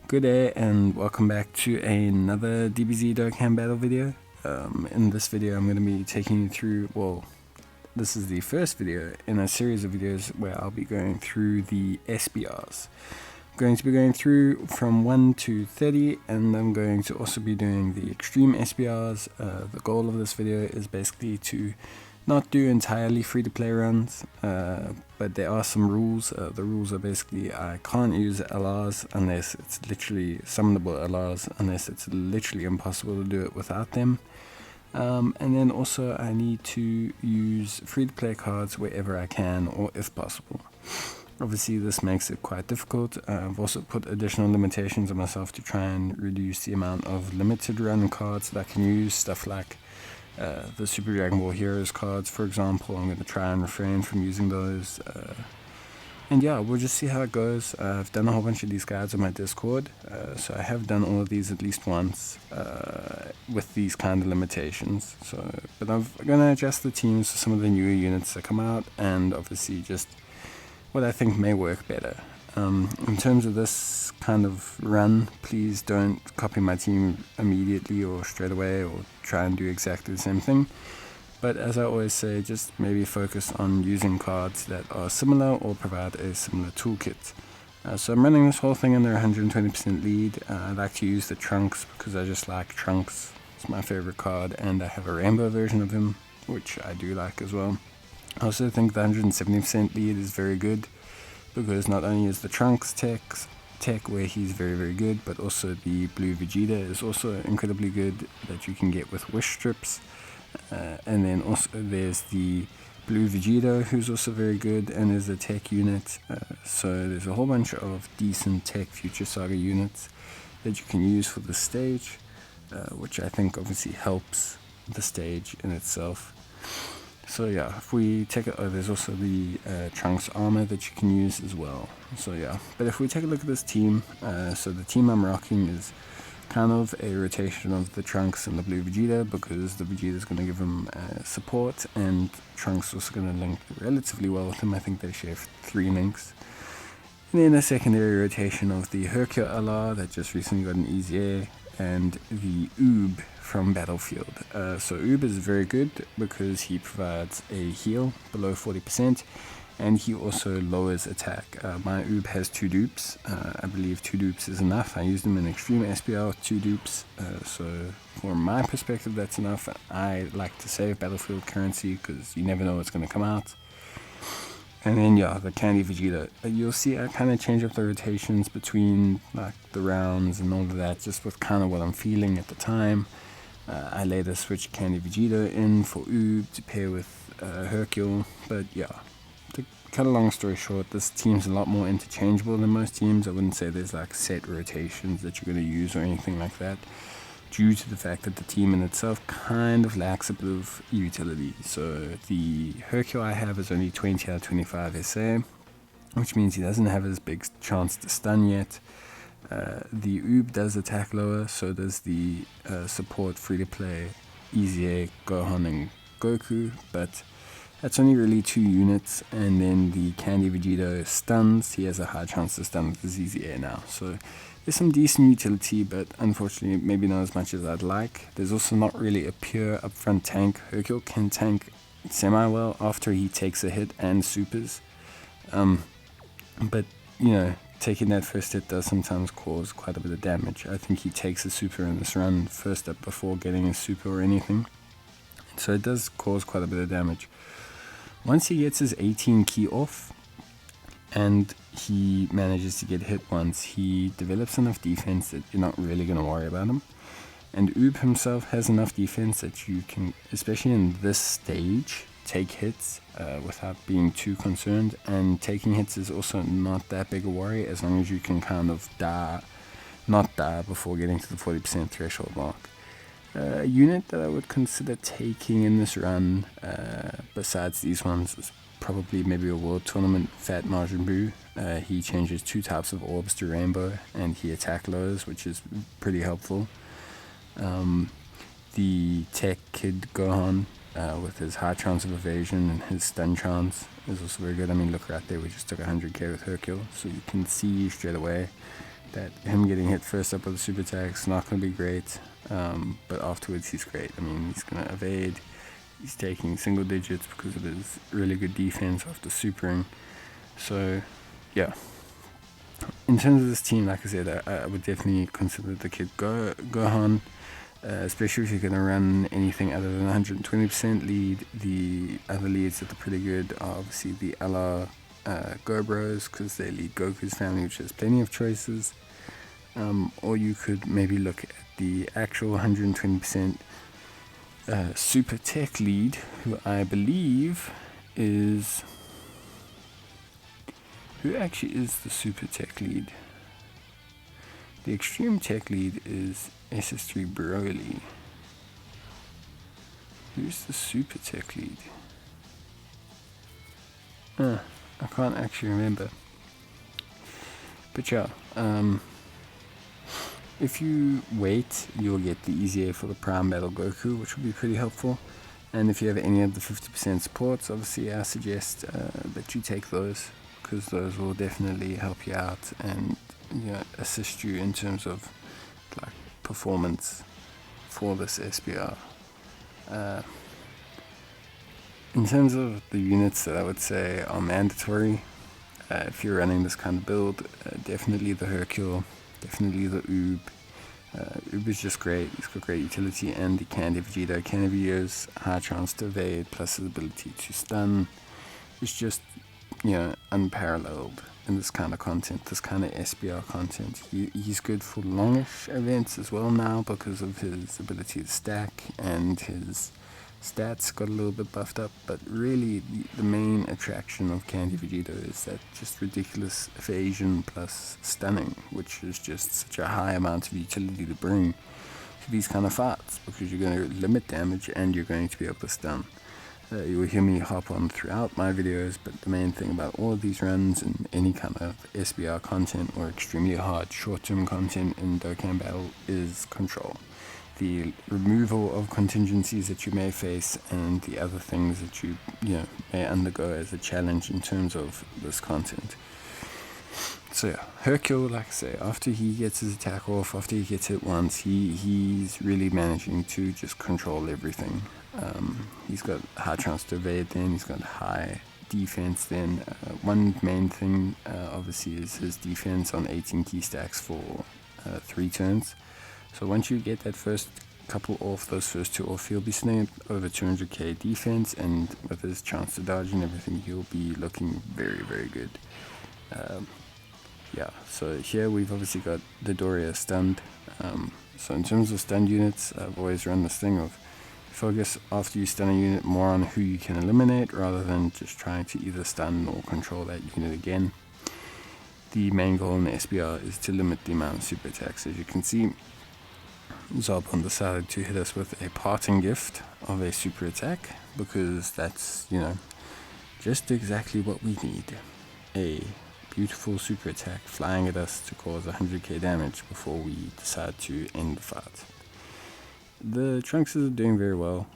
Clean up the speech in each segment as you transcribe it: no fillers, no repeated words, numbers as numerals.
Good day and welcome back to another DBZ Dokkan Battle video. In this video I'm going to be taking you through, this is the first video in a series of videos where I'll be going through the SBRs. I'm going to be going through from 1 to 30 and I'm going to also be doing the extreme SBRs. The goal of this video is basically to not do entirely free-to-play runs, but there are some rules. The rules are basically I can't use LRs unless it's literally summonable LRs, unless it's literally impossible to do it without them. And then also I need to use free-to-play cards wherever I can or if possible. Obviously this makes it quite difficult. I've also put additional limitations on myself to try and reduce the amount of limited run cards that I can use, stuff like the Super Dragon Ball Heroes cards, for example. I'm going to try and refrain from using those. And yeah, we'll just see how it goes. I've done a whole bunch of these guides on my Discord, so I have done all of these at least once with these kind of limitations. But I'm going to adjust the teams for some of the newer units that come out, and obviously just what I think may work better. In terms of this kind of run, please don't copy my team immediately or straight away or try and do exactly the same thing. But as I always say, just maybe focus on using cards that are similar or provide a similar toolkit. So I'm running this whole thing under 120% lead. I like to use the Trunks because I just like Trunks. It's my favorite card, and I have a rainbow version of him, which I do like as well. I also think the 170% lead is very good, because not only is the Trunks tech where he's very good, but also the blue Vegeta is also incredibly good that you can get with wish strips. And then also there's the blue Vegeta, who's also very good and is a tech unit. So there's a whole bunch of decent tech Future Saga units that you can use for the stage, which I think obviously helps the stage in itself. So yeah, if we take it, there's also the Trunks armor that you can use as well. So yeah, but if we take a look at this team, so the team I'm rocking is kind of a rotation of the Trunks and the blue Vegeta, because the Vegeta is going to give him support, and Trunks also going to link relatively well with him. I think they share 3 links. And then a secondary rotation of the Hercule LR that just recently got an easy A, and the Oob from Battlefield. So Oob is very good because he provides a heal below 40%, and he also lowers attack. My Oob has 2 dupes. I believe 2 dupes is enough. I used him in Extreme SPL with 2 dupes, so from my perspective that's enough. I like to save Battlefield currency because you never know what's going to come out. And then yeah, the Candy Vegeta. You'll see I kind of change up the rotations between like the rounds and all of that, just with kind of what I'm feeling at the time. I later switched Candy Vegeta in for Oob to pair with Hercule. But yeah, to cut a long story short, this team's a lot more interchangeable than most teams. I wouldn't say there's like set rotations that you're going to use or anything like that, due to the fact that the team in itself kind of lacks a bit of utility. So the Hercule I have is only 20 out of 25 SA, which means he doesn't have as big chance to stun yet. The Oob does attack lower, so does the support free-to-play Easy A, Gohan and Goku, but that's only really 2 units. And then the Candy Vegeta stuns. He has a high chance to stun with his Easy A now, so there's some decent utility, but unfortunately maybe not as much as I'd like. There's also not really a pure upfront tank. Hercule can tank semi-well after he takes a hit and supers, but you know, taking that first hit does sometimes cause quite a bit of damage. I think he takes a super in this run first up before getting a super or anything, so it does cause quite a bit of damage. Once he gets his 18 key off and he manages to get hit once, he develops enough defense that you're not really going to worry about him. And Oob himself has enough defense that you can, especially in this stage, take hits without being too concerned. And taking hits is also not that big a worry, as long as you can kind of not die before getting to the 40% threshold mark. A unit that I would consider taking in this run, besides these ones, is probably maybe a World Tournament Fat Majin Buu. He changes 2 types of orbs to rainbow, and he attack lowers, which is pretty helpful. The Tech Kid Gohan, with his high chance of evasion and his stun chance, is also very good. I mean, look right there, we just took 100k with Hercule, so you can see straight away that him getting hit first up with a super attack is not going to be great, but afterwards he's great. I mean, he's going to evade, he's taking single digits because of his really good defense after supering. So yeah, in terms of this team, like I said, I would definitely consider the kid Gohan, especially if you're going to run anything other than 120% lead. The other leads that are pretty good are obviously the LR Go Bros, because they lead Goku's family, which has plenty of choices. Or you could maybe look at the actual 120% Super Tech lead, who I believe is... Who actually is the Super Tech lead? The Extreme Tech lead is SS3 Broly. Who's the Super Tech lead? I can't actually remember. But yeah, if you wait, you'll get the easier for the Prime Battle Goku, which will be pretty helpful. And if you have any of the 50% supports, obviously I suggest that you take those, because those will definitely help you out and, you know, assist you in terms of like performance for this SBR. In terms of the units that I would say are mandatory, if you're running this kind of build, definitely the Hercule, definitely the Oob. Oob is just great, he's got great utility, and the Candy Vegeta. Candy Vegeta's high chance to evade plus his ability to stun is just, you know, unparalleled in this kind of content, this kind of SBR content. He's good for longish events as well now because of his ability to stack, and his stats got a little bit buffed up, but really the main attraction of Candy Vegeta is that just ridiculous evasion plus stunning, which is just such a high amount of utility to bring to these kind of fights, because you're going to limit damage and you're going to be able to stun. You will hear me hop on throughout my videos, but the main thing about all of these runs and any kind of SBR content or extremely hard short-term content in Dokkan Battle is control. The removal of contingencies that you may face and the other things that you may undergo as a challenge in terms of this content. So yeah, Hercule, like I say, after he gets his attack off, after he gets hit once, he's really managing to just control everything. He's got high chance to evade then, he's got high defense then. One main thing obviously is his defense on 18 key stacks for 3 turns. So once you get that first couple off, those first 2 off, he'll be sitting at over 200k defense, and with his chance to dodge and everything, he'll be looking very, very good. Yeah, so here we've obviously got the Doria stunned. So in terms of stunned units, I've always run this thing of focus after you stun a unit more on who you can eliminate rather than just trying to either stun or control that unit again. The main goal in the SBR is to limit the amount of super attacks. As you can see, Zarbon decided to hit us with a parting gift of a super attack, because that's, you know, just exactly what we need. A beautiful super attack flying at us to cause 100k damage before we decide to end the fight. The Trunks is doing very well.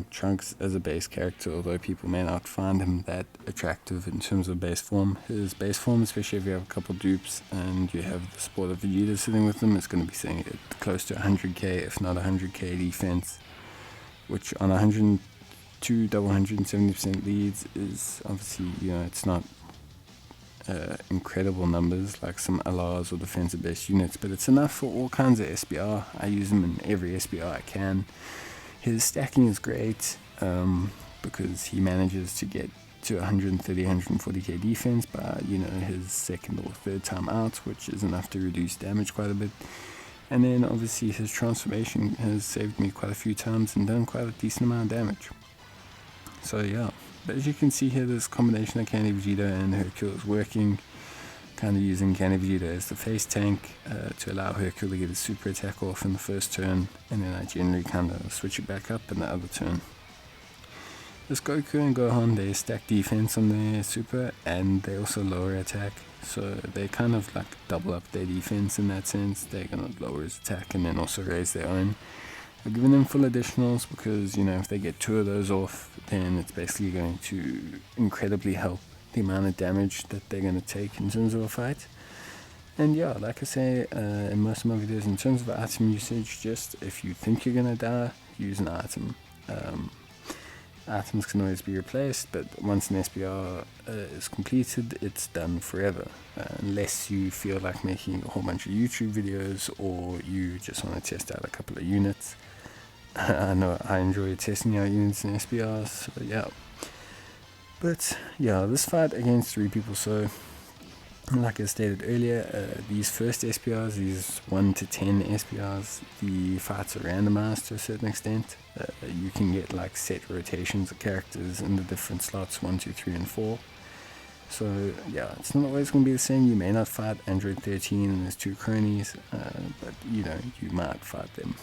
Trunks as a base character, although people may not find him that attractive in terms of base form, his base form, especially if you have a couple dupes and you have the support of Vegeta sitting with them, is going to be sitting at close to 100k, if not 100k defense, which on 102 double 170% leads is obviously, you know, it's not incredible numbers like some LRs or defensive based units, but it's enough for all kinds of SBR. I use him in every SBR I can. His stacking is great because he manages to get to 130 140k defense by, you know, his second or third time out, which is enough to reduce damage quite a bit. And then obviously his transformation has saved me quite a few times and done quite a decent amount of damage. So yeah, but as you can see here, this combination of Candy Vegeta and Hercule is working. Kind of using Candy Vegeta as the face tank to allow Hercule to get his super attack off in the first turn, and then I generally kind of switch it back up in the other turn. This Goku and Gohan, they stack defense on their super and they also lower attack, so they kind of like double up their defense in that sense. They're going to lower his attack and then also raise their own. I've given them full additionals because, you know, if they get 2 of those off, then it's basically going to incredibly help the amount of damage that they're going to take in terms of a fight. And yeah, like I say in most of my videos, in terms of item usage, just if you think you're gonna die, use an item. Items can always be replaced, but once an SBR is completed, it's done forever. Unless you feel like making a whole bunch of YouTube videos, or you just want to test out a couple of units. I know I enjoy testing out units in SBRs, so yeah. But yeah, this fight against 3 people, so like I stated earlier, these first SPRs, these 1 to 10 SPRs, the fights are randomized to a certain extent. You can get like set rotations of characters in the different slots 1, 2, 3, and 4. So yeah, it's not always going to be the same. You may not fight Android 13 and there's 2 cronies, but you know, you might fight them.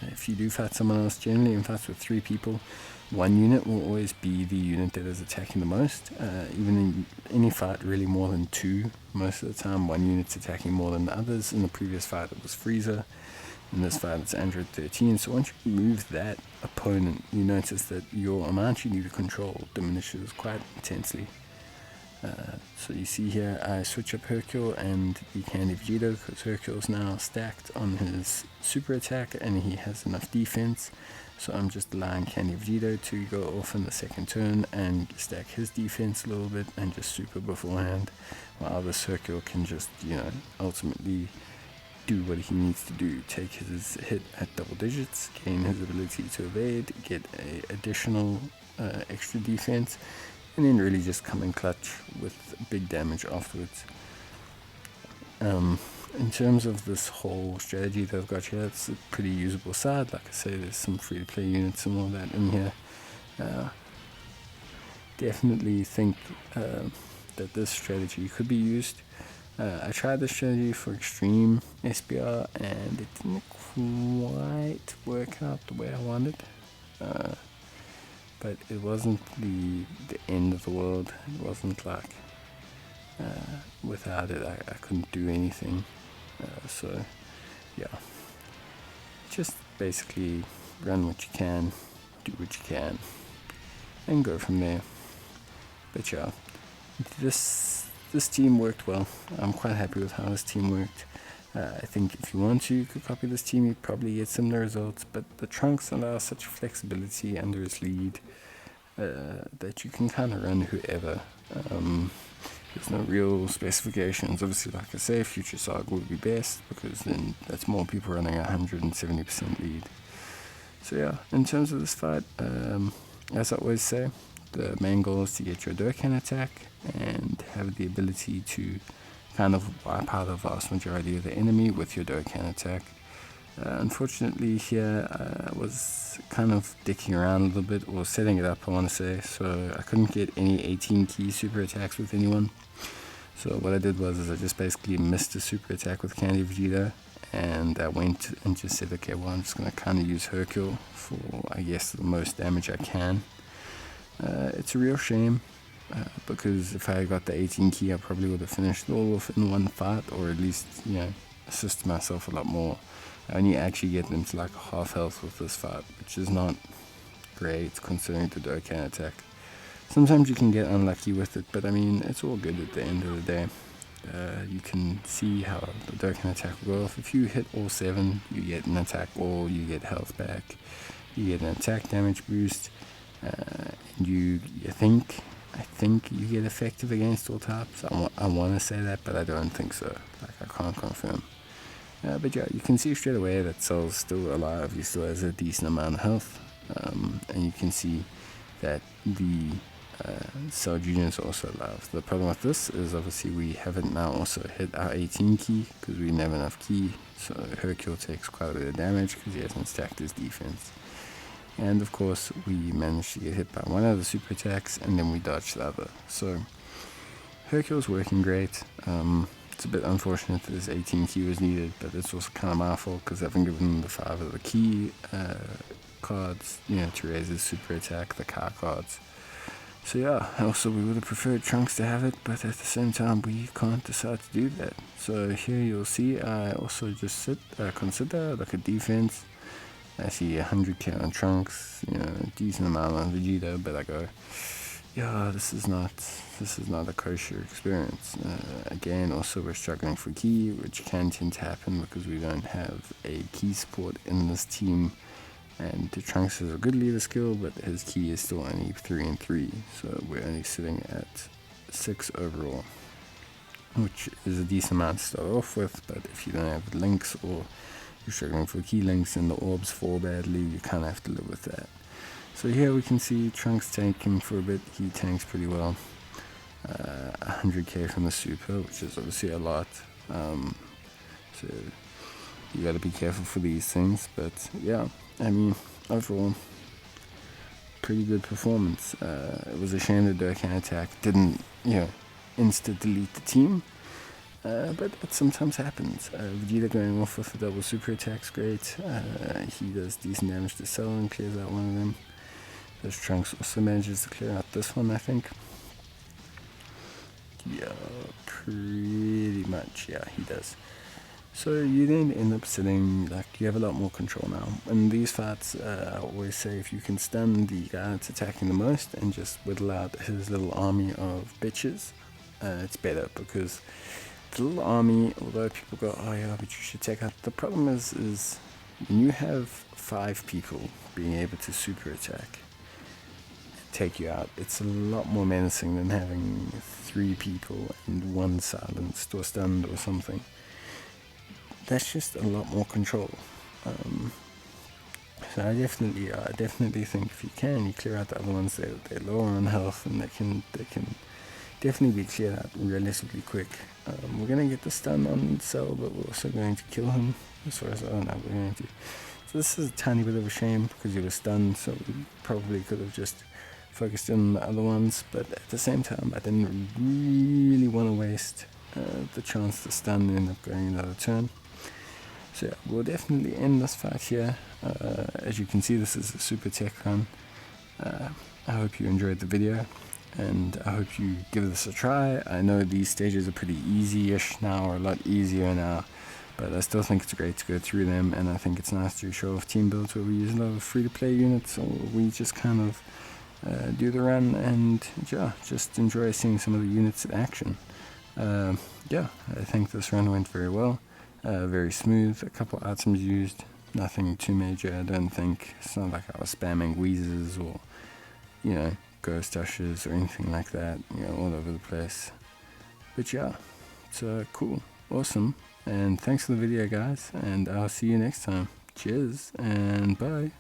If you do fight someone else, generally in fights with 3 people, 1 unit will always be the unit that is attacking the most. Even in any fight, really more than 2 most of the time. 1 unit's attacking more than the others. In the previous fight, it was Frieza. In this fight, it's Android 13. So once you remove that opponent, you notice that your amount you need to control diminishes quite intensely. So you see here, I switch up Hercule and the Candy Vegeta, because Hercule's now stacked on his super attack and he has enough defense. So I'm just allowing Candy Vegeta to go off in the second turn and stack his defense a little bit and just super beforehand, while this Hercule can just, you know, ultimately do what he needs to do. Take his hit at double digits, gain his ability to evade, get a additional extra defense, and then really just come in clutch with big damage afterwards. In terms of this whole strategy that I've got here, it's a pretty usable side. Like I say, there's some free-to-play units and all that in here. Definitely think that this strategy could be used. I tried this strategy for Extreme SBR and it didn't quite work out the way I wanted. But it wasn't the end of the world. It wasn't like without it I couldn't do anything. So yeah, just basically run what you can, do what you can, and go from there. But yeah, this team worked well. I'm quite happy with how this team worked. I think if you want to, you could copy this team, you'd probably get similar results, but the Trunks allow such flexibility under his lead that you can kind of run whoever. There's no real specifications. Obviously, like I say, Future Saga would be best, because then that's more people running 170% lead. So yeah, in terms of this fight, as I always say, the main goal is to get your Dokkan attack and have the ability to kind of wipe out the vast majority of the enemy with your Dokkan attack. Unfortunately here I was kind of dicking around a little bit, or setting it up I want to say, so I couldn't get any 18 key super attacks with anyone. So what I did was I just basically missed a super attack with Candy Vegeta, and I went and just said, okay, well, I'm just going to kind of use Hercule for, I guess, the most damage I can. It's a real shame, because if I got the 18 key I probably would have finished it all off in one fight, or at least, you know, assist myself a lot more. I only actually get them to like half health with this fight, which is not great considering the Dokkan attack. Sometimes you can get unlucky with it, but I mean, it's all good at the end of the day. You can see how the Dokkan attack will go off. If you hit all 7, you get an attack wall, you get health back, you get an attack damage boost, and I think you get effective against all types. I want to say that, but I don't think so. Like, I can't confirm. But yeah, you can see straight away that Cell's still alive. He still has a decent amount of health, and you can see that the Cell Jr. is also alive. The problem with this is obviously we haven't now also hit our 18 key, because we didn't have enough key. So Hercule takes quite a bit of damage because he hasn't stacked his defense. And of course we managed to get hit by one of the super attacks, and then we dodged the other. So Hercule's working great. It's a bit unfortunate that this 18 key was needed, but it's also kind of my fault, because I haven't given him the 5 of the key cards, you know, to raise his super attack, the car cards. So yeah, also we would have preferred Trunks to have it, but at the same time we can't decide to do that. So here you'll see I also just consider like a defense. I see 100k on Trunks, you know, a decent amount on Vegeta, but I go, yeah, this is not a kosher experience. Again, also we're struggling for key, which can tend to happen because we don't have a key support in this team. And Trunks has a good leader skill, but his key is still only 3 and 3, so we're only sitting at 6 overall, which is a decent amount to start off with. But if you don't have links or you're struggling for key links and the orbs fall badly, you kind of have to live with that. So here we can see Trunks tanking for a bit. He tanks pretty well. 100k from the super, which is obviously a lot. So you gotta be careful for these things. But yeah, I mean, overall, pretty good performance. It was a shame the Dokkan attack didn't, insta delete the team. But it sometimes happens. Vegeta going off with a double super attack's great. He does decent damage to Cell and clears out one of them. Those Trunks also manages to clear out this one, I think. Yeah, pretty much. Yeah, he does. So you then end up sitting, like, you have a lot more control now. In these fights, I always say if you can stun the guy that's attacking the most and just whittle out his little army of bitches, it's better, because the little army, although people go, oh yeah, but you should take out, the problem is when you have 5 people being able to super attack, take you out, it's a lot more menacing than having 3 people and 1 silenced or stunned or something. That's just a lot more control. So I definitely think if you can, you clear out the other ones. They're lower on health and they can definitely be cleared out relatively quick. We're gonna get the stun on Cell, but we're also going to kill him. As far as I know, we're going to. So this is a tiny bit of a shame because he was stunned. So we probably could have just focused in on the other ones. But at the same time, I didn't really want to waste the chance to stun and end up going another turn. So yeah, we'll definitely end this fight here. As you can see, this is a super tech run. I hope you enjoyed the video, and I hope you give this a try. I know these stages are pretty easy-ish now, or a lot easier now, but I still think it's great to go through them, and I think it's nice to show off team builds where we use a lot of free-to-play units, or we just kind of do the run and just enjoy seeing some of the units in action. Yeah, I think this run went very well. Very smooth, a couple items used, nothing too major, I don't think. It's not like I was spamming wheezes or, ghost ushers or anything like that, all over the place. But yeah, it's cool, awesome, and thanks for the video, guys, and I'll see you next time. Cheers, and bye.